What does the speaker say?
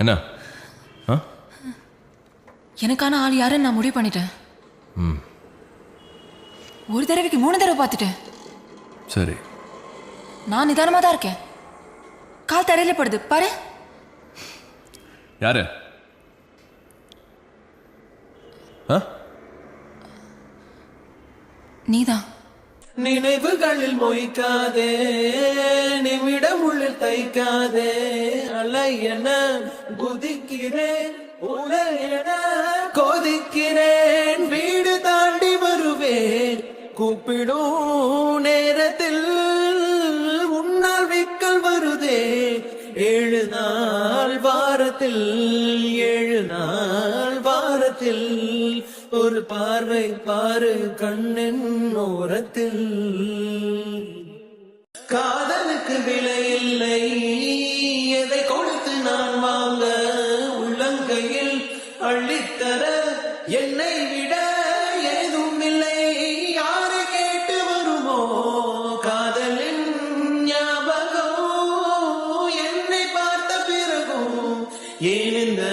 என்ன? எனக்கான ஆள் யாருன்னு நான் முடிவு பண்ணிட்டேன். ஒரு தடவைக்கு 3 தடவை பார்த்துட்டேன். சரி, நான் நிதானமா தான் இருக்கேன். கால் தரையில படுது பாரு. யாரு? நீதான். நினைவுகளில் மொய்க்காதே, நிமிடம் உள்ளில் தைக்காதே. அலை என குதிக்கிறேன், உலை என கொதிக்கிறேன். வீடு தாண்டி வருவேன், கூப்பிடும் நேரத்தில் உன்னால் விக்கல் வருதே. 7 நாள் வாரத்தில், 7 நாள் வாரத்தில் ஒரு பார்வை பாரு கண்ணின் ஓரத்தில். காதலுக்கு விலை இல்லை, எதை கொடுத்து நான் வாங்க? உள்ளங்கையில் அள்ளித்தர என்னை விட ஏதும் இல்லை. யாரை கேட்டு வருமோ காதலின் ஞாபகம்? என்னை பார்த்த பிறகும் ஏன் இந்த